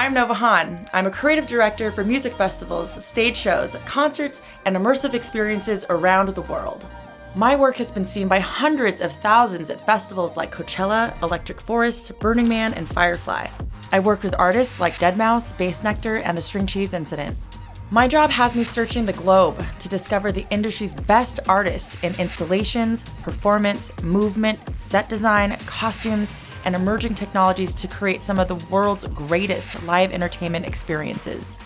I'm Nova Han. I'm a creative director for music festivals, stage shows, concerts, and immersive experiences around the world. My work has been seen by hundreds of thousands at festivals like Coachella, Electric Forest, Burning Man, and Firefly. I've worked with artists like Deadmau5, Bass Nectar, and the String Cheese Incident. My job has me searching the globe to discover the industry's best artists in installations, performance, movement, set design, costumes, and emerging technologies to create some of the world's greatest live entertainment experiences.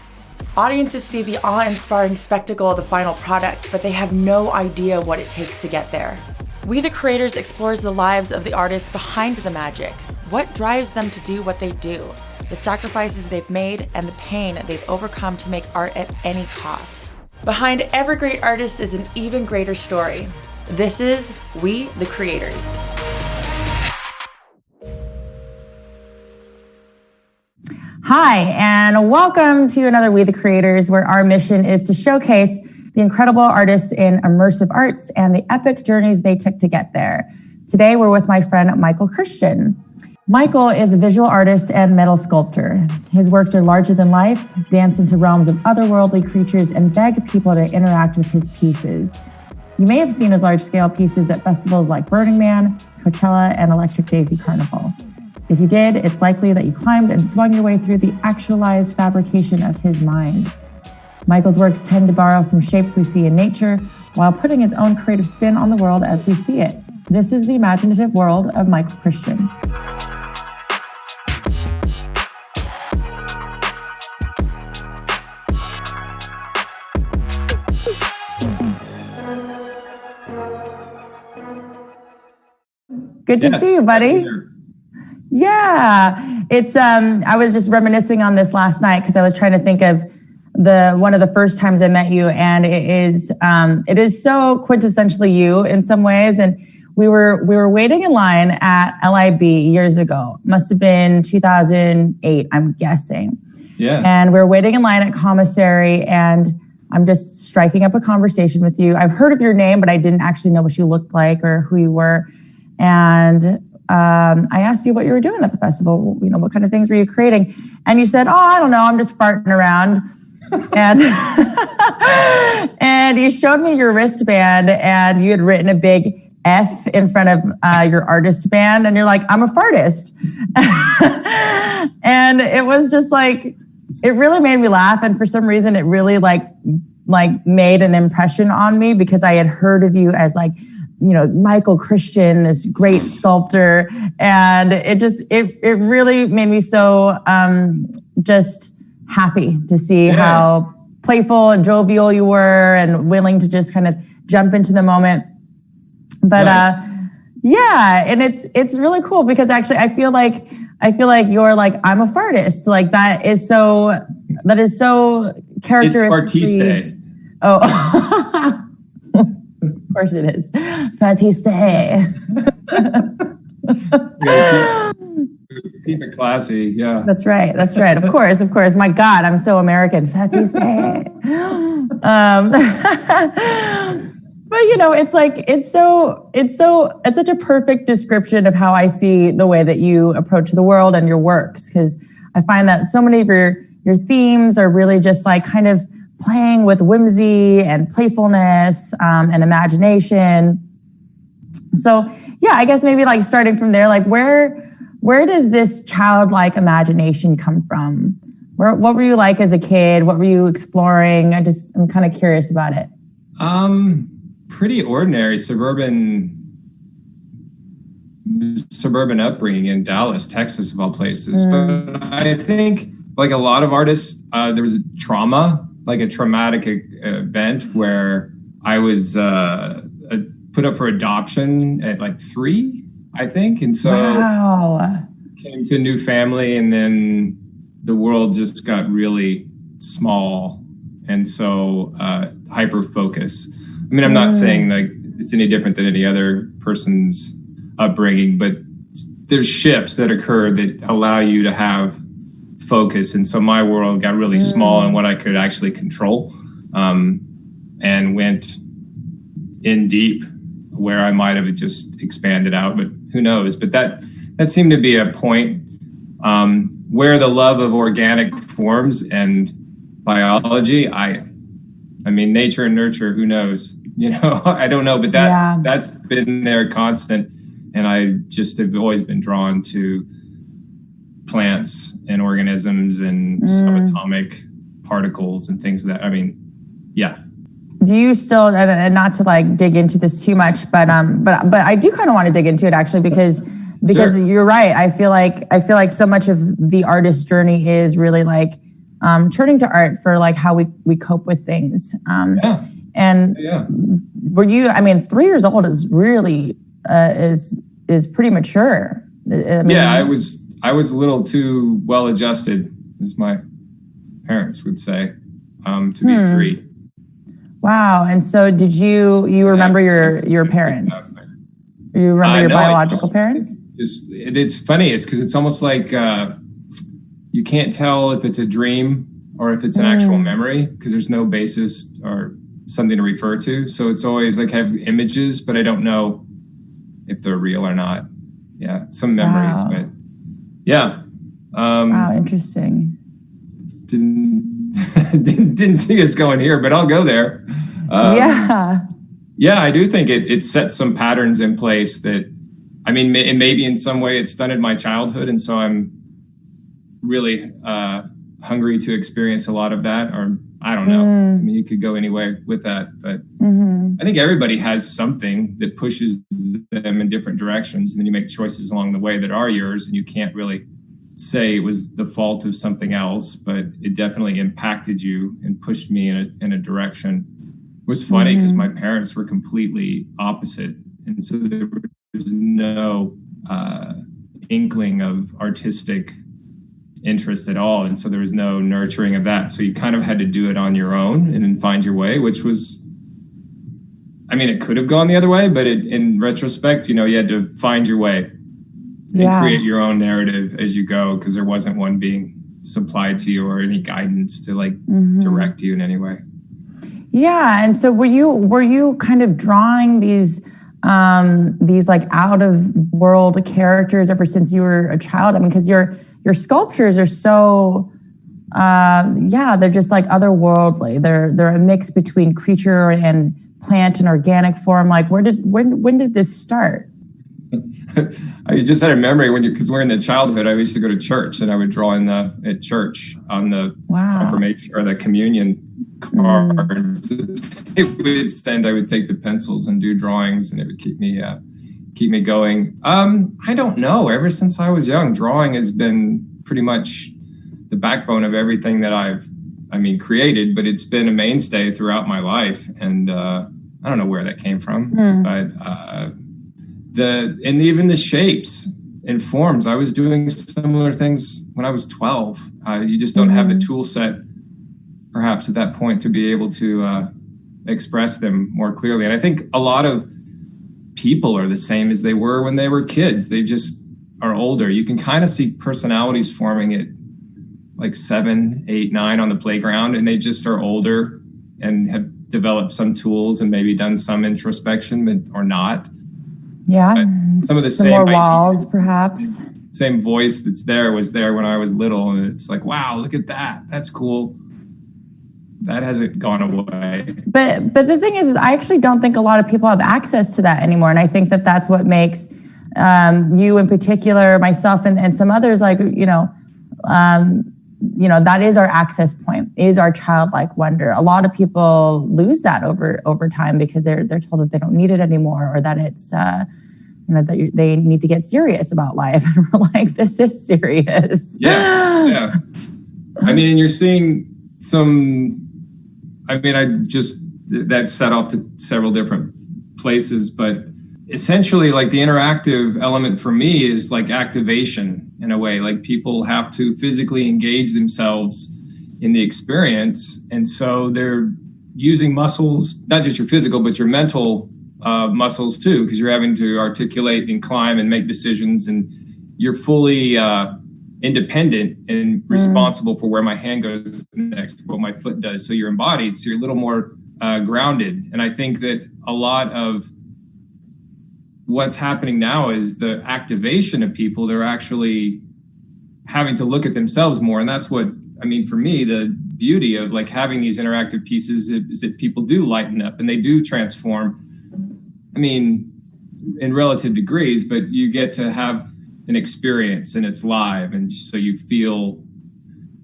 Audiences see the awe-inspiring spectacle of the final product, but they have no idea what it takes to get there. We the Creators explores the lives of the artists behind the magic, what drives them to do what they do, the sacrifices they've made, and the pain they've overcome to make art at any cost. Behind every great artist is an even greater story. This is We the Creators. Hi, and welcome to another We the Creators, where our mission is to showcase the incredible artists in immersive arts and the epic journeys they took to get there. Today, we're with my friend, Michael Christian. Michael is a visual artist and metal sculptor. His works are larger than life, dance into realms of otherworldly creatures, and beg people to interact with his pieces. You may have seen his large-scale pieces at festivals like Burning Man, Coachella, and Electric Daisy Carnival. If you did, it's likely that you climbed and swung your way through the actualized fabrication of his mind. Michael's works tend to borrow from shapes we see in nature while putting his own creative spin on the world as we see it. This is the imaginative world of Michael Christian. Good to see you, buddy. Yeah, it's I was just reminiscing on this last night because I was trying to think of one of the first times I met you, and it is so quintessentially you in some ways. And we were waiting in line at LIB years ago. Must have been 2008, I'm guessing. Yeah. And we were waiting in line at commissary, and I'm just striking up a conversation with you. I've heard of your name, but I didn't actually know what you looked like or who you were. And I asked you what you were doing at the festival. You know, what kind of things were you creating? And you said, "Oh, I don't know. I'm just farting around." And and you showed me your wristband, and you had written a big F in front of your artist band, and you're like, "I'm a fartist." And it was just like, it really made me laugh, and for some reason, it really like made an impression on me because I had heard of you as like, you know, Michael Christian, this great sculptor. And it really made me so just happy to see how playful and jovial you were and willing to just kind of jump into the moment. But yeah, and it's really cool because actually I feel like you're like, I'm a fartist. Like that is so characteristic. It's artiste. Oh. Of course it is. Fatiste. Keep it classy, yeah. That's right. Of course. My God, I'm so American. Fatiste. But you know, it's like it's such a perfect description of how I see the way that you approach the world and your works, because I find that so many of your themes are really just like kind of playing with whimsy and playfulness and imagination. So yeah, I guess maybe like starting from there, like where does this childlike imagination come from? What were you like as a kid? What were you exploring? I'm kind of curious about it. Pretty ordinary suburban upbringing in Dallas, Texas, of all places. But I think like a lot of artists, there was a trauma, like a traumatic event where I was put up for adoption at like 3, I think. And so came to a new family, and then the world just got really small. And so hyper focus. I mean, I'm not saying like it's any different than any other person's upbringing, but there's shifts that occur that allow you to have focus. And so my world got really small in what I could actually control, and went in deep where I might have just expanded out, but who knows? But that seemed to be a point. where the love of organic forms and biology, I mean, nature and nurture, who knows? I don't know, but that's been there constant. And I just have always been drawn to plants and organisms and subatomic particles and things of that. I mean, yeah. Do you still, and not to like dig into this too much, but I do kind of want to dig into it actually because sure. You're right. I feel like so much of the artist journey is really like turning to art for like how we cope with things. And were you? I mean, 3 years old is really is pretty mature. I mean, I was a little too well adjusted, as my parents would say, to be 3. Wow. And so did you remember your parents? You remember your biological parents? It's funny. It's because it's almost like you can't tell if it's a dream or if it's an actual memory because there's no basis or something to refer to. So it's always like I have images, but I don't know if they're real or not. Yeah, some memories, but yeah. Wow, interesting. Didn't see us going here, but I'll go there. Yeah, I do think it sets some patterns in place that, I mean, maybe in some way it stunted my childhood, and so I'm really hungry to experience a lot of that, or I don't know. I mean, you could go anywhere with that, but I think everybody has something that pushes them in different directions, and then you make choices along the way that are yours, and you can't really say it was the fault of something else, but it definitely impacted you and pushed me in a direction. It was funny because my parents were completely opposite, and so there was no inkling of artistic interest at all, and so there was no nurturing of that. So you kind of had to do it on your own and then find your way, which was, I mean, it could have gone the other way, but in retrospect, you had to find your way and create your own narrative as you go, because there wasn't one being supplied to you or any guidance to like direct you in any way. Yeah, and so were you kind of drawing these like out of world characters ever since you were a child? I mean, because your sculptures are so they're just like otherworldly. They're a mix between creature and plant and organic form. Like when did this start? I just had a memory because we're in the childhood. I used to go to church and I would draw at church on the confirmation or the communion cards. It would send. I would take the pencils and do drawings, and it would keep me going. I don't know. Ever since I was young, drawing has been pretty much the backbone of everything that I've created. But it's been a mainstay throughout my life, and I don't know where that came from, but. And even the shapes and forms, I was doing similar things when I was 12. You just don't have the tool set, perhaps at that point, to be able to express them more clearly. And I think a lot of people are the same as they were when they were kids. They just are older. You can kind of see personalities forming at like 7, 8, 9 on the playground, and they just are older and have developed some tools and maybe done some introspection or not. Yeah, some of the some same more walls, perhaps. Same voice was there when I was little, and it's like, wow, look at that. That's cool. That hasn't gone away. But the thing is I actually don't think a lot of people have access to that anymore, and I think that's what makes you in particular, myself, and some others, like that is our access point, is our childlike wonder. A lot of people lose that over time because they're told that they don't need it anymore, or that it's that they need to get serious about life. And we're like, this is serious. Yeah. I mean, you're seeing some. I mean, that set off to several different places, but essentially, like the interactive element for me is like activation in a way. Like people have to physically engage themselves in the experience. And so they're using muscles, not just your physical, but your mental muscles too, because you're having to articulate and climb and make decisions, and you're fully independent and responsible for where my hand goes next, what my foot does. So you're embodied, so you're a little more grounded. And I think that a lot of what's happening now is the activation of people. They're actually having to look at themselves more. And that's what, I mean, for me, the beauty of like having these interactive pieces is that people do lighten up and they do transform. I mean, in relative degrees, but you get to have an experience and it's live. And so you feel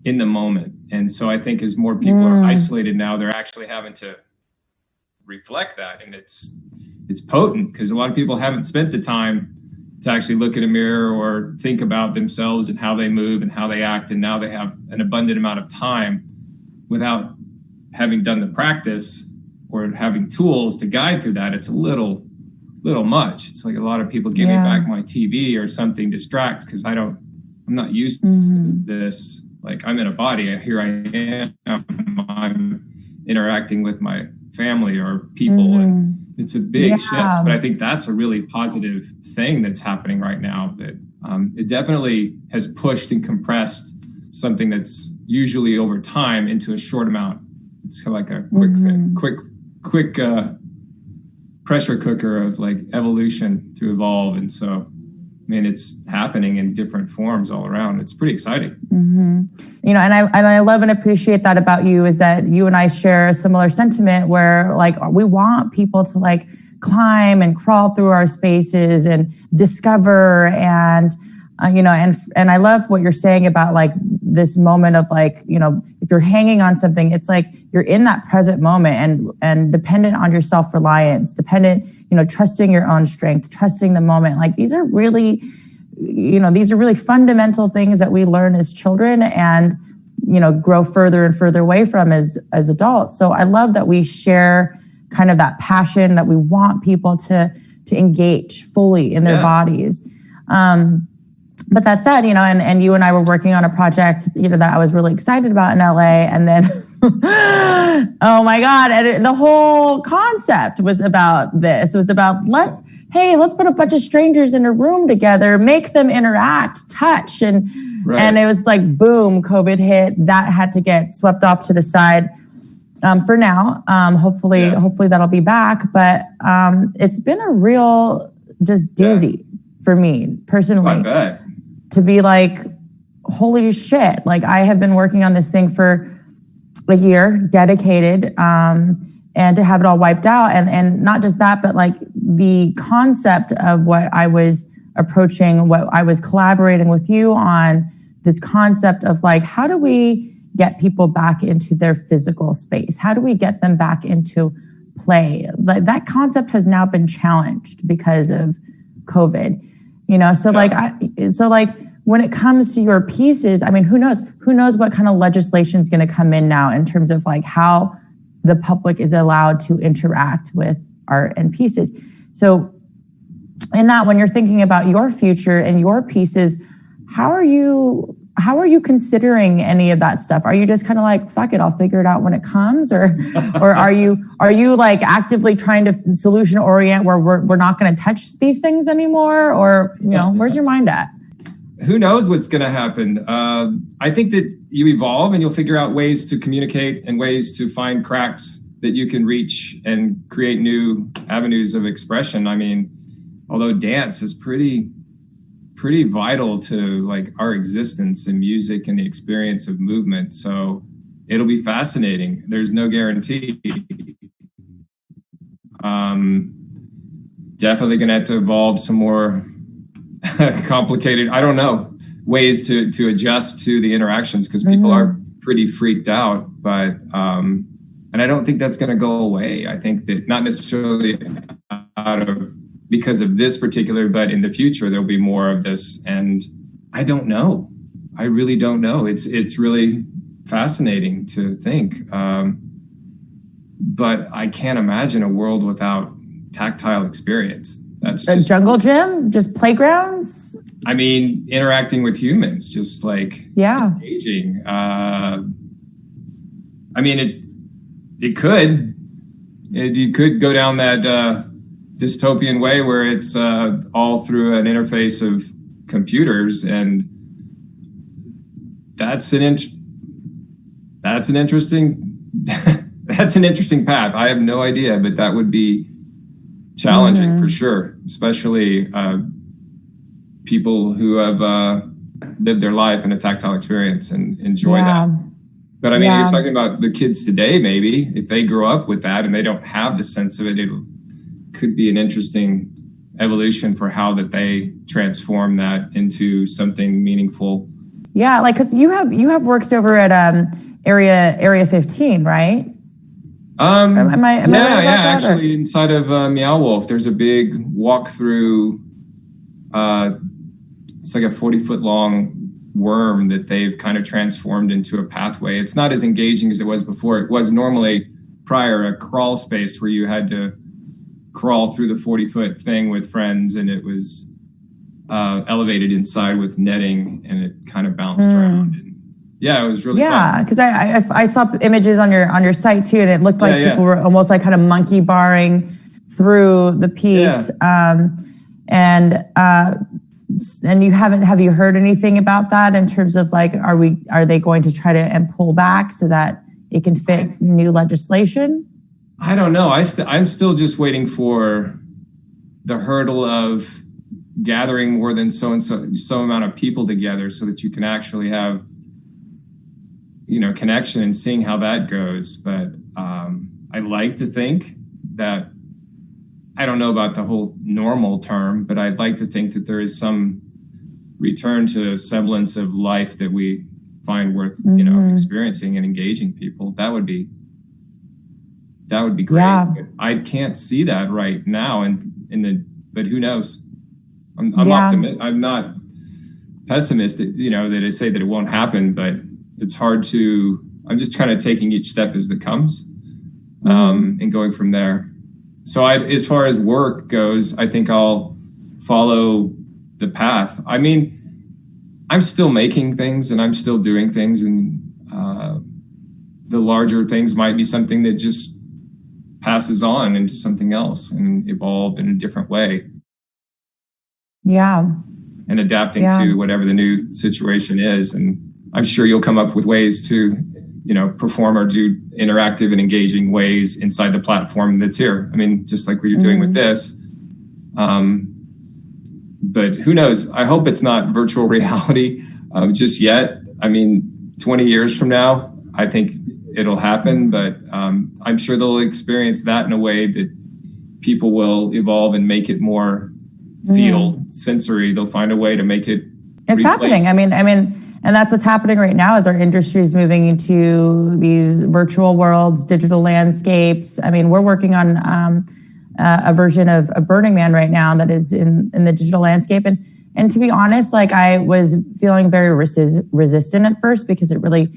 in the moment. And so I think as more people are isolated now, they're actually having to reflect that. And it's potent because a lot of people haven't spent the time to actually look in a mirror or think about themselves and how they move and how they act. And now they have an abundant amount of time without having done the practice or having tools to guide through that. It's a little much. It's like a lot of people give me back my TV or something distract because I'm not used to this. Like I'm in a body, here I am, I'm interacting with my family or people. And it's a big shift, but I think that's a really positive thing that's happening right now, that it definitely has pushed and compressed something that's usually over time into a short amount. It's kind of like a quick pressure cooker of like evolution to evolve. And so, I mean, it's happening in different forms all around. It's pretty exciting. You know, and I love and appreciate that about you, is that you and I share a similar sentiment where like we want people to like climb and crawl through our spaces and discover and you know, and I love what you're saying about like this moment of like, you know, if you're hanging on something, it's like you're in that present moment and dependent on your self-reliance, dependent, you know, trusting your own strength, trusting the moment. Like these are really, you know, these are really fundamental things that we learn as children and, you know, grow further and further away from as adults. So I love that we share kind of that passion that we want people to engage fully in their bodies. But that said, you know, and you and I were working on a project, you know, that I was really excited about in LA. And then, oh my God, and the whole concept was about this. It was about let's put a bunch of strangers in a room together, make them interact, touch. And it was like, boom, COVID hit. That had to get swept off to the side for now. Hopefully that'll be back. But it's been a real just doozy for me personally. To be like, holy shit, like I have been working on this thing for a year, dedicated, and to have it all wiped out. And not just that, but like the concept of what I was approaching, what I was collaborating with you on, this concept of like, how do we get people back into their physical space? How do we get them back into play? Like that concept has now been challenged because of COVID. You know, so like when it comes to your pieces, I mean, who knows what kind of legislation is going to come in now in terms of like how the public is allowed to interact with art and pieces. So in that, when you're thinking about your future and your pieces, how are you considering any of that stuff? Are you just kind of like, fuck it, I'll figure it out when it comes? Or are you like actively trying to solution orient where we're not going to touch these things anymore? Or, you know, where's your mind at? Who knows what's going to happen? I think that you evolve and you'll figure out ways to communicate and ways to find cracks that you can reach and create new avenues of expression. I mean, although dance is pretty vital to like our existence in music and the experience of movement. So it'll be fascinating. There's no guarantee. Definitely going to have to evolve some more complicated, I don't know, ways to adjust to the interactions because people are pretty freaked out. But, and I don't think that's going to go away. I think that not necessarily because of this particular, but in the future, there'll be more of this. And I don't know. I really don't know. It's really fascinating to think. But I can't imagine a world without tactile experience. That's just, a jungle gym, just playgrounds. I mean, interacting with humans, just like engaging. I mean, you could go down that dystopian way where it's all through an interface of computers, and that's an interesting path. I have no idea, but that would be challenging for sure, especially people who have live their life in a tactile experience and enjoy that. But I mean, you're talking about the kids today, maybe if they grow up with that and they don't have the sense of it, it could be an interesting evolution for how that they transform that into something meaningful. Yeah, like because you have works over at Area 15, right? Am I right about that, actually, inside of Meow Wolf, there's a big walkthrough. It's like a 40-foot long worm that they've kind of transformed into a pathway. It's not as engaging as it was before. It was normally prior a crawl space where you had to crawl through the 40-foot thing with friends, and it was elevated inside with netting, and it kind of bounced around. And yeah, it was really fun. Yeah, because I saw images on your site too, and it looked like people were almost like kind of monkey barring through the piece. And have you heard anything about that in terms of like, are they going to try to and pull back so that it can fit new legislation? I don't know. I'm still just waiting for the hurdle of gathering more than so amount of people together so that you can actually have, connection and seeing how that goes. But I like to think that, I don't know about the whole normal term, but I'd like to think that there is some return to a semblance of life that we find worth, experiencing and engaging people. That would be great. Yeah. But I can't see that right now. But who knows? I'm optimistic. I'm not pessimistic, that I say that it won't happen, but it's hard to, I'm just kind of taking each step as it comes, and going from there. So as far as work goes, I think I'll follow the path. I mean, I'm still making things and I'm still doing things, and the larger things might be something that just passes on into something else and evolve in a different way. Yeah. And adapting to whatever the new situation is. And I'm sure you'll come up with ways to, perform or do interactive and engaging ways inside the platform that's here. I mean, just like what you're doing with this. But who knows? I hope it's not virtual reality just yet. I mean, 20 years from now, I think it'll happen, but I'm sure they'll experience that in a way that people will evolve and make it more feel sensory. They'll find a way to make it. It's happening. I mean, and that's what's happening right now is our industry is moving into these virtual worlds, digital landscapes. I mean, we're working on a version of Burning Man right now that is in the digital landscape. And to be honest, like I was feeling very resistant at first because it really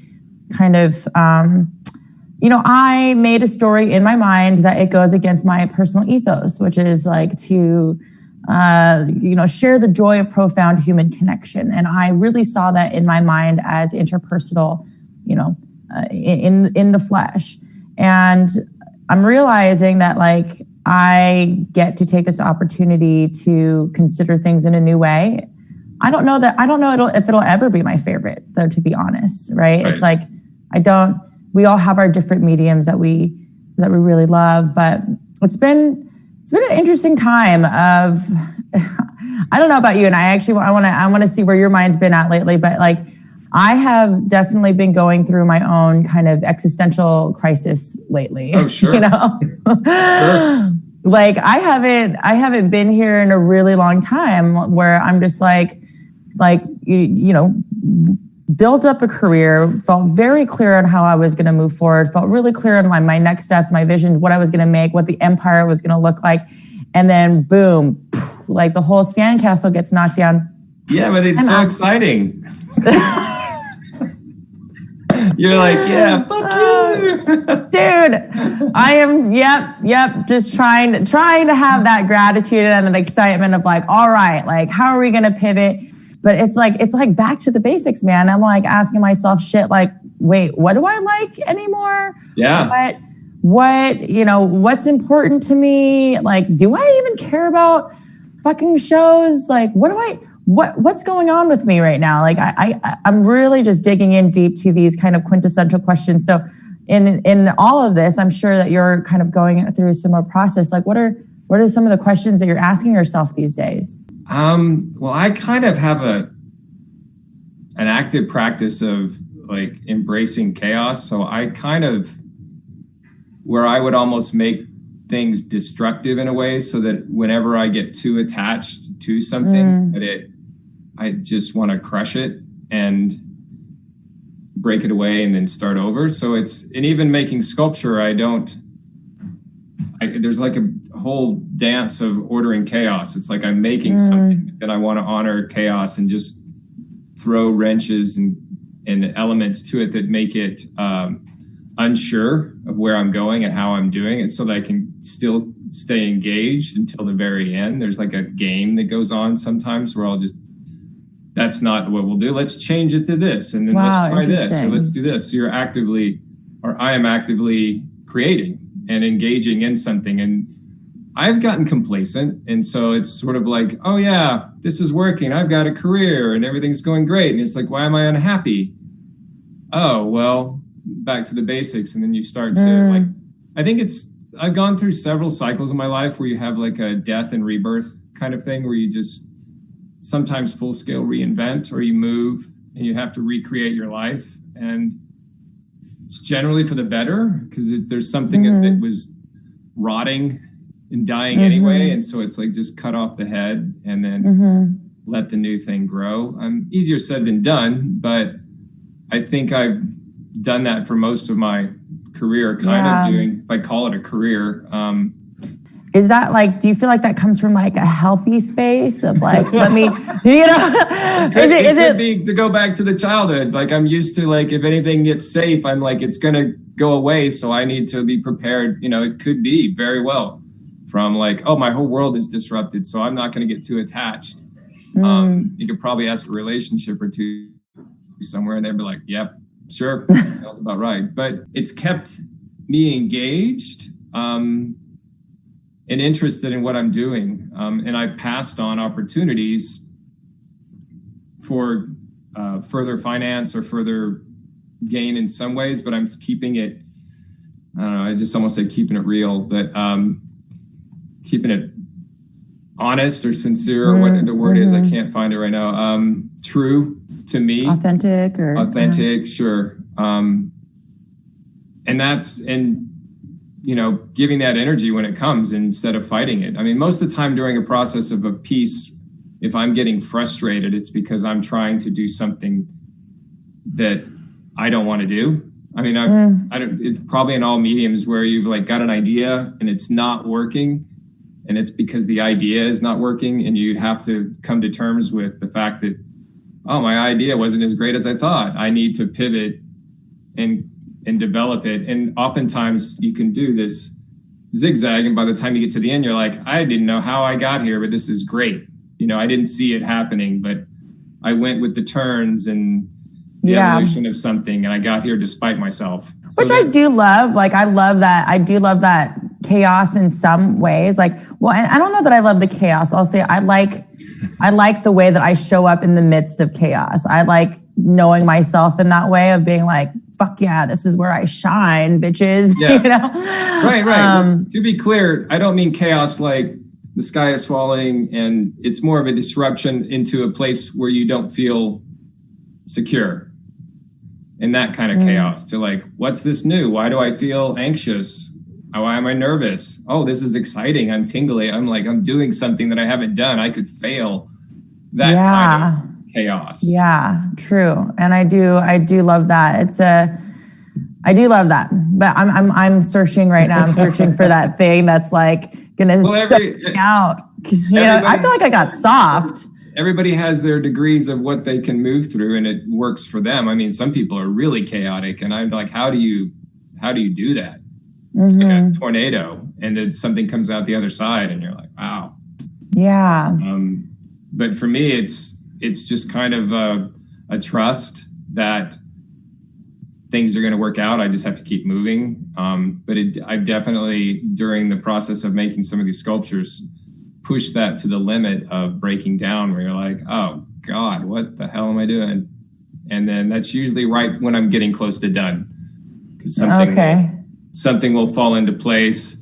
kind of, I made a story in my mind that it goes against my personal ethos, which is like to share the joy of profound human connection. And I really saw that in my mind as interpersonal, in the flesh. And I'm realizing that like I get to take this opportunity to consider things in a new way. I don't know if it'll ever be my favorite, though, to be honest, right? It's like we all have our different mediums that we really love, but it's been an interesting time of, I don't know about you, and I want to see where your mind's been at lately, but like I have definitely been going through my own kind of existential crisis lately. Oh, sure. Sure. Like I haven't been here in a really long time where I'm just like built up a career, felt very clear on how I was going to move forward, felt really clear on my next steps, my vision, what I was going to make, what the empire was going to look like. And then boom, like the whole sandcastle gets knocked down. Yeah, but it's so exciting. You're like, yeah, fuck you. Dude, I am, yep, just trying to have that gratitude and that excitement of like, all right, like, how are we going to pivot? But it's like back to the basics, man. I'm like asking myself shit like, wait, what do I like anymore? Yeah. What's important to me? Like, do I even care about fucking shows? Like, what's going on with me right now? Like, I'm really just digging in deep to these kind of quintessential questions. So in all of this, I'm sure that you're kind of going through a similar process. Like, what are some of the questions that you're asking yourself these days? Well, I kind of have an active practice of like embracing chaos. So I kind of, where I would almost make things destructive in a way, so that whenever I get too attached to something, I just want to crush it and break it away and then start over. So and even making sculpture, there's like a whole dance of ordering chaos. It's like I'm making something, then I want to honor chaos and just throw wrenches and elements to it that make it unsure of where I'm going and how I'm doing it, so that I can still stay engaged until the very end. There's like a game that goes on sometimes where that's not what we'll do. Let's change it to this. And then let's try this. Or let's do this. So I am actively creating and engaging in something. And I've gotten complacent. And so it's sort of like, oh yeah, this is working. I've got a career and everything's going great. And it's like, why am I unhappy? Oh, well, back to the basics. And then you start to I've gone through several cycles in my life where you have like a death and rebirth kind of thing, where you just sometimes full scale reinvent, or you move and you have to recreate your life. And it's generally for the better, because there's something that was rotting and dying anyway. And so it's like, just cut off the head and then let the new thing grow. Easier said than done, but I think I've done that for most of my career, kind of doing, if I call it a career. Is that like, do you feel like that comes from like a healthy space of like, let me, it could be to go back to the childhood. Like I'm used to, like, if anything gets safe, I'm like, it's going to go away. So I need to be prepared. It could be very well from like, oh, my whole world is disrupted, so I'm not going to get too attached. You could probably ask a relationship or two somewhere and they'd be like, yep, sure. Sounds about right. But it's kept me engaged. And interested in what I'm doing. And I passed on opportunities for further finance or further gain in some ways, but I'm keeping it, I don't know, I just almost said keeping it real, but keeping it honest or sincere, or what the word is, I can't find it right now. True to me. Authentic, sure. Giving that energy when it comes instead of fighting it. I mean, most of the time during a process of a piece, if I'm getting frustrated, it's because I'm trying to do something that I don't want to do. I mean, it's probably in all mediums where you've like got an idea and it's not working, and it's because the idea is not working, and you have to come to terms with the fact that, oh, my idea wasn't as great as I thought. I need to pivot and develop it. And oftentimes you can do this zigzag, and by the time you get to the end, you're like, I didn't know how I got here, but this is great. I didn't see it happening, but I went with the turns and the evolution of something, and I got here despite myself. I do love. Like, I love that. I do love that chaos in some ways. Like, well, and I don't know that I love the chaos. I'll say I like the way that I show up in the midst of chaos. I like knowing myself in that way of being like, fuck yeah, this is where I shine, bitches. Yeah. Right. Well, to be clear, I don't mean chaos like the sky is falling, and it's more of a disruption into a place where you don't feel secure. And that kind of chaos, to like, what's this new? Why do I feel anxious? Why am I nervous? Oh, this is exciting. I'm tingly. I'm like, I'm doing something that I haven't done. I could fail. That kind of chaos. Yeah, true. And I do love that. I do love that. But I'm searching right now. I'm searching for that thing that's like gonna stop me out. I feel like I got soft. Everybody has their degrees of what they can move through, and it works for them. I mean, some people are really chaotic, and I'm like, how do you do that? It's like a tornado, and then something comes out the other side, and you're like, wow. Yeah. But for me, it's just kind of a trust that things are going to work out. I just have to keep moving. But I've definitely, during the process of making some of these sculptures, pushed that to the limit of breaking down, where you're like, oh God, what the hell am I doing? And then that's usually right when I'm getting close to done, because something will fall into place.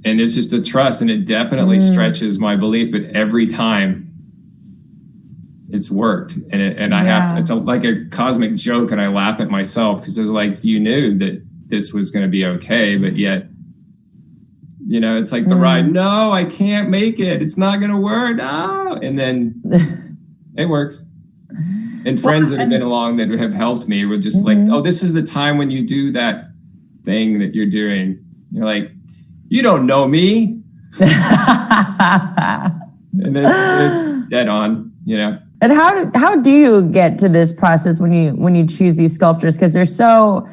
And it's just a trust, and it definitely stretches my belief. But every time it's worked. And I have to, it's like a cosmic joke, and I laugh at myself because it's like, you knew that this was going to be okay, but yet, you know, it's like the ride, no, I can't make it. It's not going to work. No. And then it works. And friends that have been along that have helped me were just like, oh, this is the time when you do that thing that you're doing. You're like, you don't know me. And it's dead on, you know. And how do you get to this process when you choose these sculptures? Because they're so,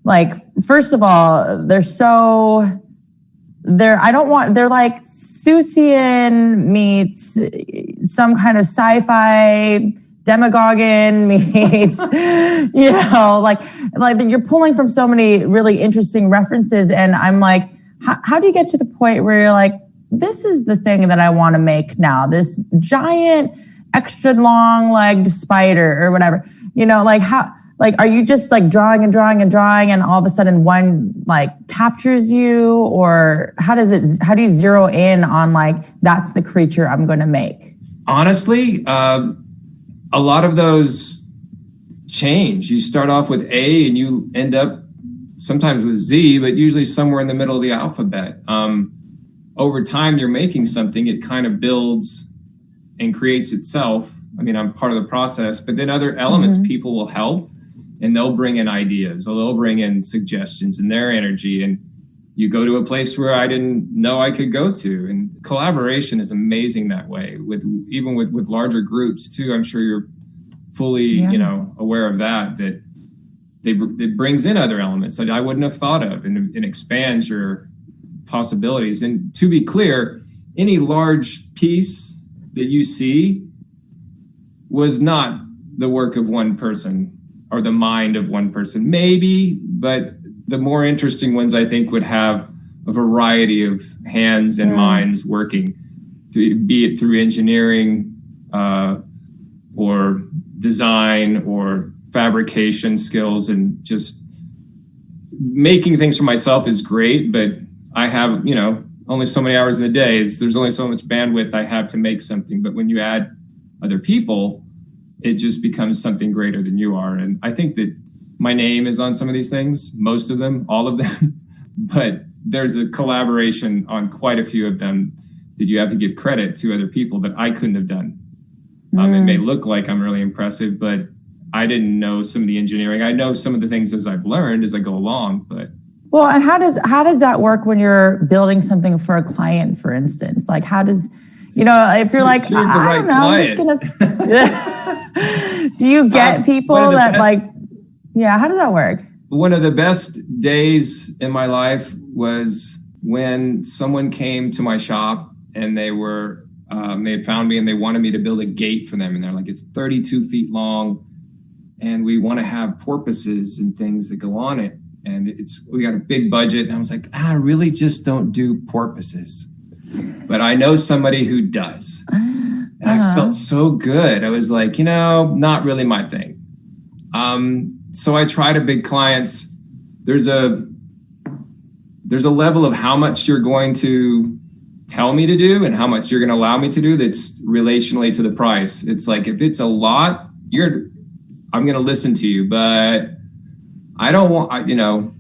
like, first of all, they're like Seussian meets some kind of sci-fi demagoguin meets, you know, like you're pulling from so many really interesting references. And I'm like, how do you get to the point where you're like, this is the thing that I want to make now, this giant extra long-legged spider or whatever, you know, like how, like, are you just like drawing and all of a sudden one like captures you, or how do you zero in on like, that's the creature I'm going to make? Honestly, a lot of those change. You start off with A and you end up sometimes with Z, but usually somewhere in the middle of the alphabet. Over time, you're making something, it kind of builds and creates itself. I mean, I'm part of the process, but then other elements, people will help and they'll bring in ideas, or they'll bring in suggestions and their energy. And you go to a place where I didn't know I could go to. And collaboration is amazing that way, even with larger groups too. I'm sure you're fully, you know, aware of that it brings in other elements that I wouldn't have thought of, and it expands your possibilities. And to be clear, any large piece that you see was not the work of one person or the mind of one person, maybe, but the more interesting ones, I think, would have a variety of hands and minds working, be it through engineering or design or fabrication skills. And just making things for myself is great, but I have, you know, only so many hours in the day. There's only so much bandwidth I have to make something. But when you add other people, it just becomes something greater than you are. And I think that my name is on some of these things, most of them, all of them, but there's a collaboration on quite a few of them that you have to give credit to other people that I couldn't have done. It may look like I'm really impressive, but I didn't know some of the engineering. I know some of the things as I've learned as I go along, but. Well, and how does that work when you're building something for a client, for instance? Like, how does, you know, if you're like, choose the right client. I'm just gonna, do you get people that like, yeah, how does that work? One of the best days in my life was when someone came to my shop and they had found me and they wanted me to build a gate for them. And they're like, it's 32 feet long and we want to have porpoises and things that go on it. And we got a big budget. And I was like, I really just don't do porpoises, but I know somebody who does. And I felt so good. I was like, you know, not really my thing. So I try to big clients. There's a level of how much you're going to tell me to do and how much you're going to allow me to do that's relationally to the price. It's like, if it's a lot, I'm going to listen to you, but I don't want, you know,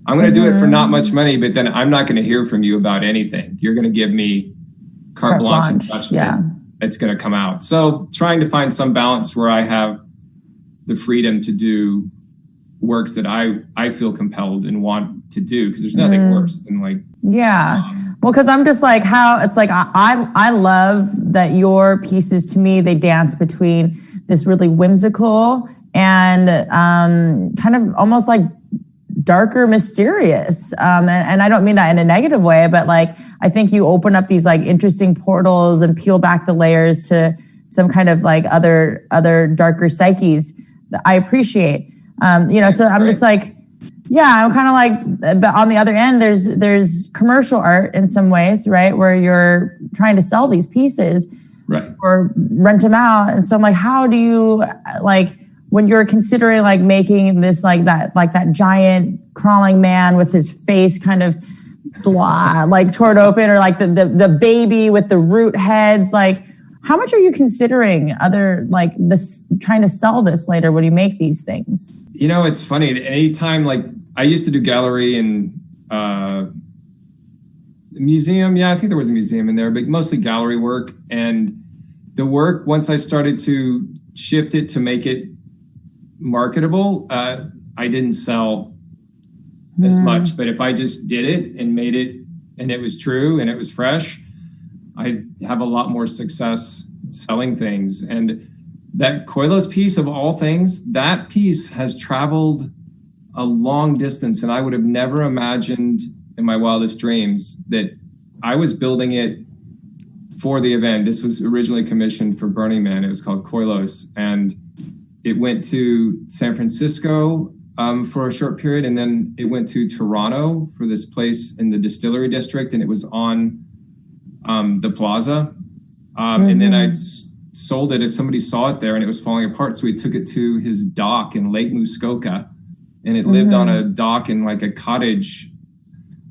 I'm going to do it for not much money, but then I'm not going to hear from you about anything. You're going to give me carte blanche and trust me. It's going to come out. So trying to find some balance where I have the freedom to do works that I feel compelled and want to do, because there's nothing worse than like. Well, because I'm just like, how it's like, I love that your pieces, to me, they dance between this really whimsical and kind of almost like darker, mysterious. And I don't mean that in a negative way, but like, I think you open up these like interesting portals and peel back the layers to some kind of like other darker psyches that I appreciate. You know, so I'm just like, yeah, I'm kind of like, but on the other end, there's commercial art in some ways, right? Where you're trying to sell these pieces, right, or rent them out. And so I'm like, how do you, like, when you're considering like making this like that giant crawling man with his face kind of like torn open, or like the baby with the root heads, like How much are you considering other like this, trying to sell this later when you make these things? You know, it's funny. Anytime, like I used to do gallery and museum. Yeah, I think there was a museum in there, but mostly gallery work. And the work, once I started to shift it to make it marketable, I didn't sell as much. But if I just did it and made it and it was true and it was fresh, I have a lot more success selling things. And that Koilos piece of all things, that piece has traveled a long distance. And I would have never imagined in my wildest dreams that I was building it for the event. This was originally commissioned for Burning Man. It was called Koilos. And it went to San Francisco for a short period. And then it went to Toronto for this place in the distillery district. And it was on the plaza. And then I sold it as somebody saw it there and it was falling apart. So he took it to his dock in Lake Muskoka, and it lived on a dock in like a cottage,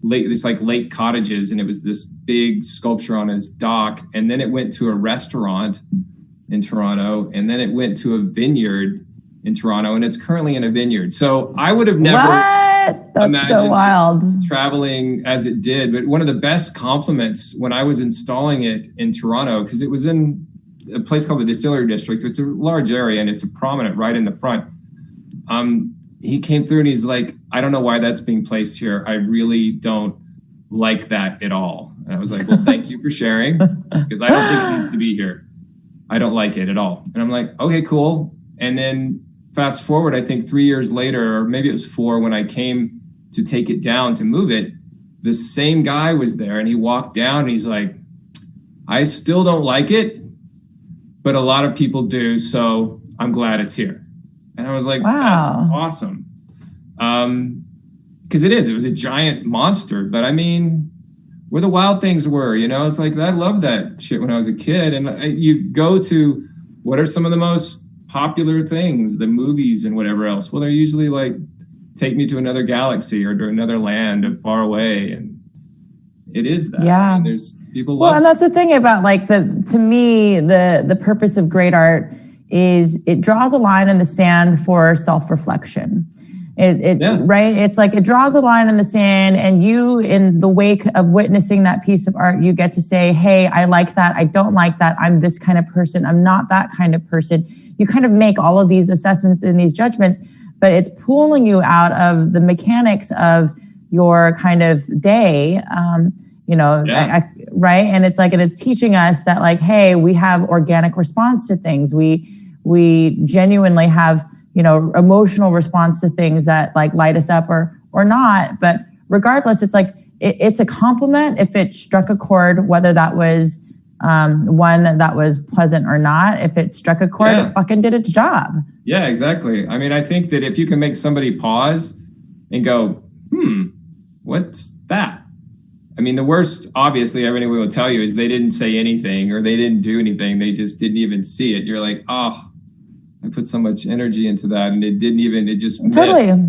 it's like lake cottages. And it was this big sculpture on his dock. And then it went to a restaurant in Toronto. And then it went to a vineyard in Toronto, and it's currently in a vineyard. So I would have never That's so wild. Traveling as it did. But one of the best compliments when I was installing it in Toronto, because it was in a place called the Distillery District. It's a large area and it's a prominent right in the front. He came through and he's like, I don't know why that's being placed here. I really don't like that at all. And I was like, well, thank you for sharing, because I don't think it needs to be here. I don't like it at all. And I'm like, okay, cool. And then fast forward, I think 3 years later, or maybe it was 4, when I came to take it down to move it, the same guy was there and he walked down and he's like, I still don't like it, but a lot of people do. So I'm glad it's here. And I was like, wow, that's awesome. Because it was a giant monster. But I mean, where the wild things were, you know, it's like, I loved that shit when I was a kid. And you go to, what are some of the most popular things, the movies and whatever else? Well, they're usually like, take me to another galaxy or to another land and far away. And it is that. Yeah. And there's people. Well, and that's the thing about like to me, the purpose of great art is it draws a line in the sand for self-reflection. Right? It's like it draws a line in the sand, and you, in the wake of witnessing that piece of art, you get to say, hey, I like that. I don't like that. I'm this kind of person. I'm not that kind of person. You kind of make all of these assessments and these judgments, but it's pulling you out of the mechanics of your kind of day, right? And it's like, and it's teaching us that like, hey, we have organic response to things. We genuinely have, emotional response to things that like light us up or not. But regardless, it's like, it's a compliment if it struck a chord, whether that was one that was pleasant or not. If it struck a chord, it fucking did its job. Yeah, exactly. I mean, I think that if you can make somebody pause and go, what's that? I mean, the worst, obviously, everyone will tell you is they didn't say anything or they didn't do anything. They just didn't even see it. You're like, oh, I put so much energy into that and it just totally missed.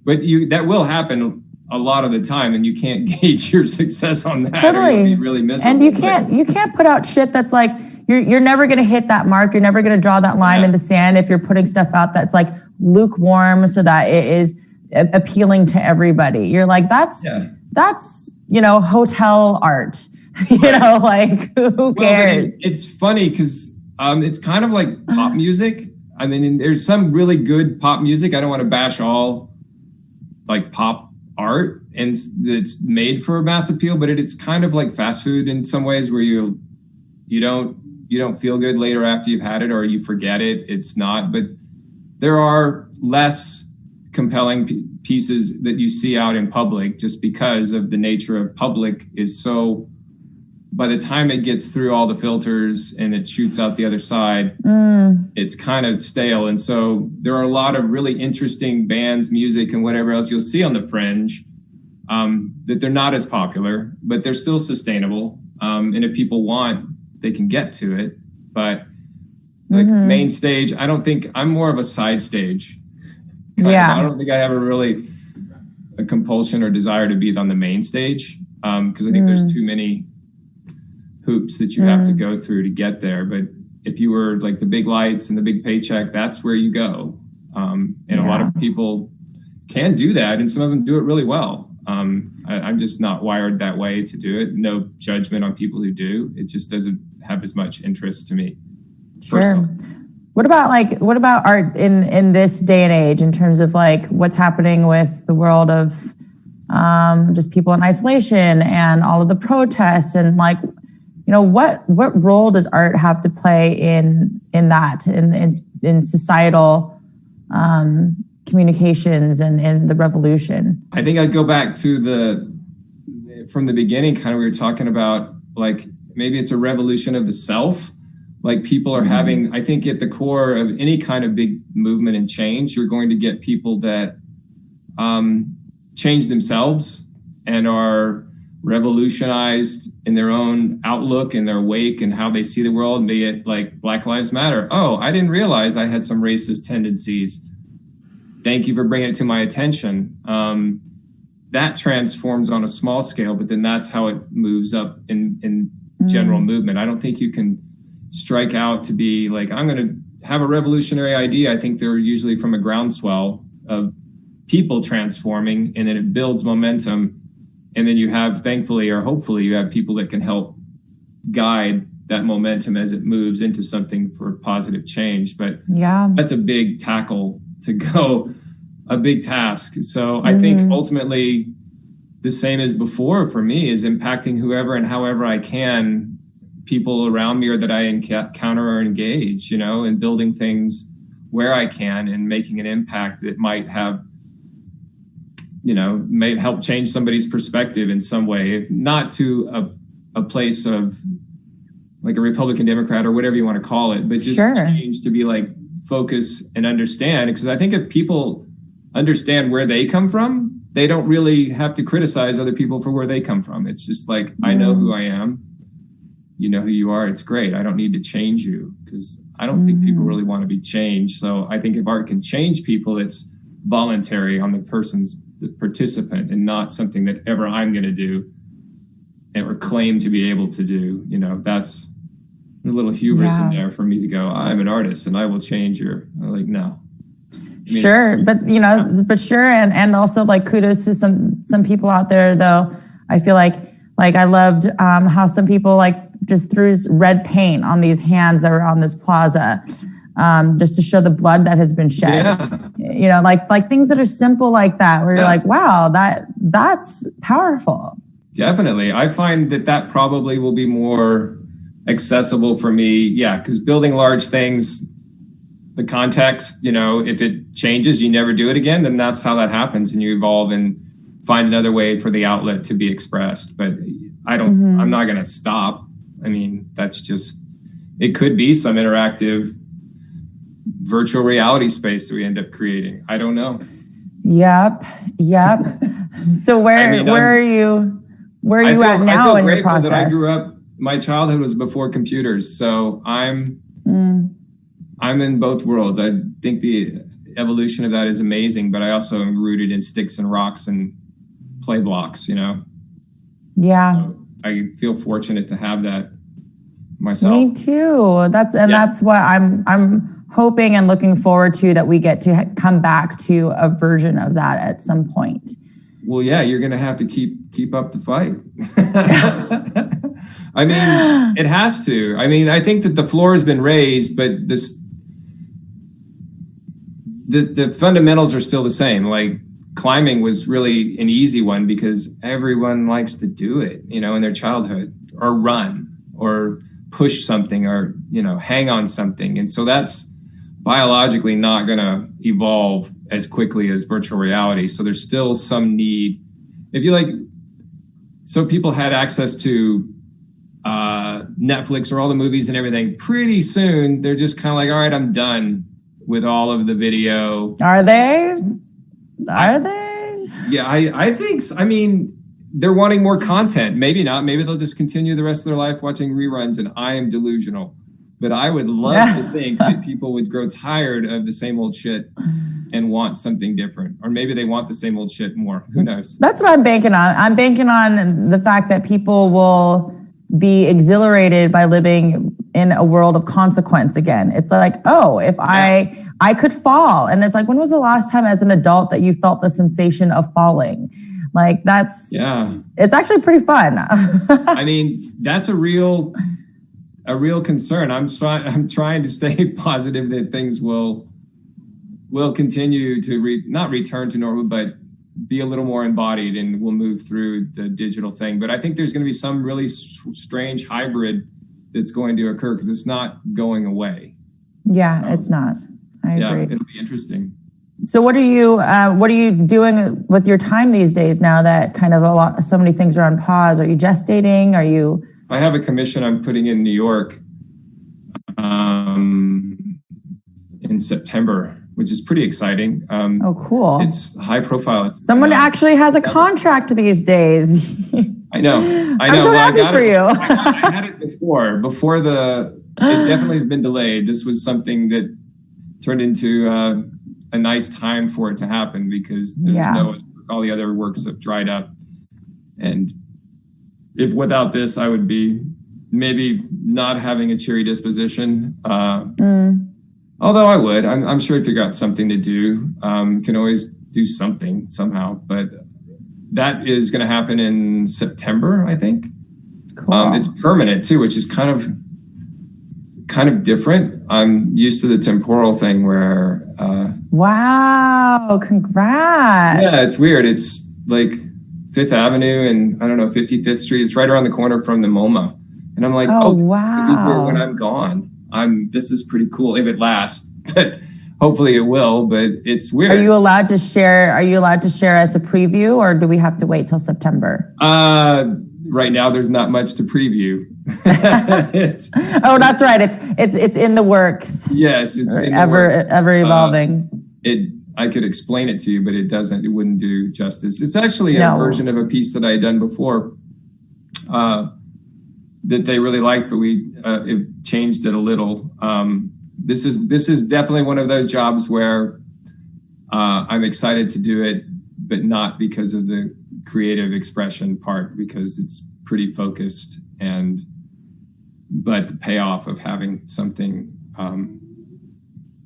But that will happen a lot of the time, and you can't gauge your success on that. Totally. Or you'll be really miserable. And you can't put out shit that's like, you're never going to hit that mark. You're never going to draw that line in the sand if you're putting stuff out that's like lukewarm so that it is appealing to everybody. You're like, that's hotel art. Like who cares? It's funny because it's kind of like pop music. I mean, there's some really good pop music. I don't want to bash all like pop art and it's made for mass appeal, but it's kind of like fast food in some ways where you don't feel good later after you've had it, or you forget it. It's not, but there are less compelling pieces that you see out in public just because of the nature of public is so, by the time it gets through all the filters and it shoots out the other side, it's kind of stale. And so there are a lot of really interesting bands, music, and whatever else you'll see on the fringe that they're not as popular, but they're still sustainable. And if people want, they can get to it. But like main stage, I don't think, I'm more of a side stage. I don't think I have a compulsion or desire to be on the main stage because I think there's too many hoops that you have to go through to get there. But if you were like the big lights and the big paycheck, that's where you go. And a lot of people can do that, and some of them do it really well. I'm just not wired that way to do it. No judgment on people who do. It just doesn't have as much interest to me. Sure. Personally. What about art in this day and age, in terms of like what's happening with the world of just people in isolation and all of the protests, and like, what role does art have to play in that, in societal communications and in the revolution? I think I'd go back to from the beginning, kind of, we were talking about, like, maybe it's a revolution of the self. Like, people are having, I think at the core of any kind of big movement and change, you're going to get people that change themselves and are revolutionized in their own outlook and their wake and how they see the world, be it like Black Lives Matter. Oh, I didn't realize I had some racist tendencies. Thank you for bringing it to my attention. That transforms on a small scale, but then that's how it moves up in general movement. I don't think you can strike out to be like, I'm going to have a revolutionary idea. I think they're usually from a groundswell of people transforming, and then it builds momentum. And then you have, thankfully, or hopefully, you have people that can help guide that momentum as it moves into something for positive change. But that's a big tackle to go, a big task. So I think ultimately the same as before for me is impacting whoever and however I can, people around me or that I encounter or engage, and building things where I can and making an impact that might have, may help change somebody's perspective in some way, not to a place of like a Republican Democrat or whatever you want to call it, but just change to be like, focus and understand. Because I think if people understand where they come from, they don't really have to criticize other people for where they come from. It's just like, I know who I am. You know who you are. It's great. I don't need to change you, because I don't think people really want to be changed. So I think if art can change people, it's voluntary on the participant, and not something that ever I'm going to do or claim to be able to do. That's a little hubris in there for me to go, I'm an artist and I will change your, like, no. Sure. But sure. And also, like, kudos to some people out there, though. I feel like I loved how some people just threw red paint on these hands that were on this plaza, just to show the blood that has been shed. Yeah. Like things that are simple like that, where you're like, wow, that's powerful. Definitely. I find that probably will be more accessible for me. Yeah. Because building large things, the context, if it changes, you never do it again, then that's how that happens. And you evolve and find another way for the outlet to be expressed. But I'm not going to stop. I mean, that's just, it could be some interactive virtual reality space that we end up creating. I don't know. Yep. So where are you at now in your process? That I grew up, my childhood was before computers. So I'm in both worlds. I think the evolution of that is amazing, but I also am rooted in sticks and rocks and play blocks, Yeah. So I feel fortunate to have that myself. Me too. That's what I'm hoping and looking forward to, that we get to come back to a version of that at some point. Well, yeah, you're going to have to keep up the fight. I mean, it has to. I mean, I think that the floor has been raised, but the fundamentals are still the same. Like, climbing was really an easy one because everyone likes to do it, in their childhood, or run or push something, or, hang on something. And so that's biologically not going to evolve as quickly as virtual reality. So there's still some need. So people had access to Netflix or all the movies and everything. Pretty soon, they're just kind of like, all right, I'm done with all of the video. Are they? Yeah, I think so. I mean, they're wanting more content. Maybe not. Maybe they'll just continue the rest of their life watching reruns, and I am delusional. But I would love to think that people would grow tired of the same old shit and want something different. Or maybe they want the same old shit more. Who knows? That's what I'm banking on. I'm banking on the fact that people will be exhilarated by living in a world of consequence again. It's like, oh, if I could fall. And it's like, when was the last time as an adult that you felt the sensation of falling? Like it's actually pretty fun. I mean, that's a real concern. I'm trying to stay positive that things will continue to not return to normal, but be a little more embodied, and we'll move through the digital thing. But I think there's going to be some really strange hybrid that's going to occur because it's not going away. Yeah, so, it's not. I agree. It'll be interesting. So what are you doing with your time these days now that kind of so many things are on pause? Are you gestating? I have a commission I'm putting in New York in September, which is pretty exciting. Oh, cool. It's high profile. Someone actually has a contract these days. I know. I'm so happy for you. I had it before it definitely has been delayed. This was something that turned into a nice time for it to happen because all the other works have dried up. And if without this, I would be maybe not having a cheery disposition. Although I would, I'm sure I'd figure out something to do. Can always do something somehow, but that is going to happen in September, I think. Cool. It's permanent too, which is kind of different. I'm used to the temporal thing where. Wow! Congrats. Yeah, it's weird. It's like Fifth Avenue and 55th Street. It's right around the corner from the MoMA, and I'm like, wow! When I'm gone, this is pretty cool if it lasts, but hopefully it will. But it's weird. Are you allowed to share as a preview, or do we have to wait till September? Right now, there's not much to preview. That's right. It's in the works. Yes, it's ever evolving. I could explain it to you, but it wouldn't do justice. It's actually a version of a piece that I had done before that they really liked, but it changed it a little. This is definitely one of those jobs where I'm excited to do it, but not because of the creative expression part, because it's pretty focused, but the payoff of having something on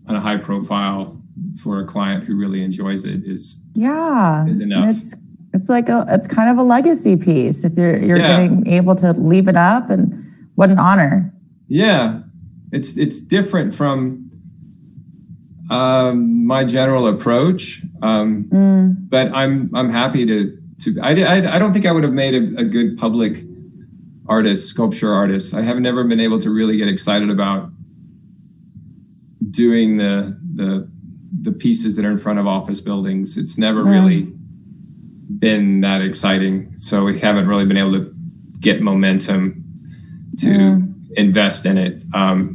a high profile for a client who really enjoys it is enough. It's kind of a legacy piece if you're getting able to leave it up, and what an honor. Yeah, it's different from my general approach, but I'm happy to. I don't think I would have made a good public artist, sculpture artist. I have never been able to really get excited about doing the pieces that are in front of office buildings. It's never really been that exciting. So we haven't really been able to get momentum to invest in it.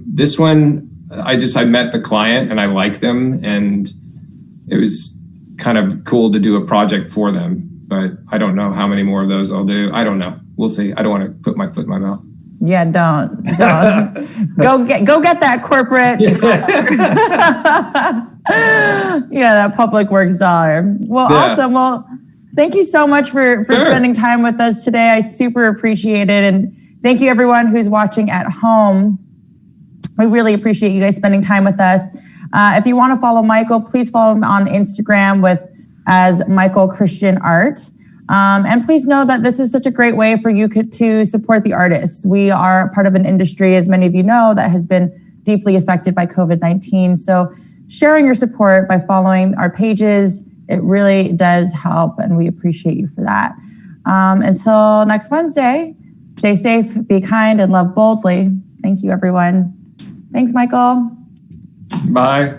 This one, I met the client and I like them, and it was kind of cool to do a project for them. But I don't know how many more of those I'll do. I don't know. We'll see. I don't want to put my foot in my mouth. Yeah, don't. go get that corporate. That public works dollar. Well, awesome. Well, thank you so much for spending time with us today. I super appreciate it. And thank you everyone who's watching at home. We really appreciate you guys spending time with us. If you want to follow Michael, please follow him on Instagram as Michael Christian Art. And please know that this is such a great way for you to support the artists. We are part of an industry, as many of you know, that has been deeply affected by COVID-19. So sharing your support by following our pages, it really does help, and we appreciate you for that. Until next Wednesday, stay safe, be kind, and love boldly. Thank you, everyone. Thanks, Michael. Bye.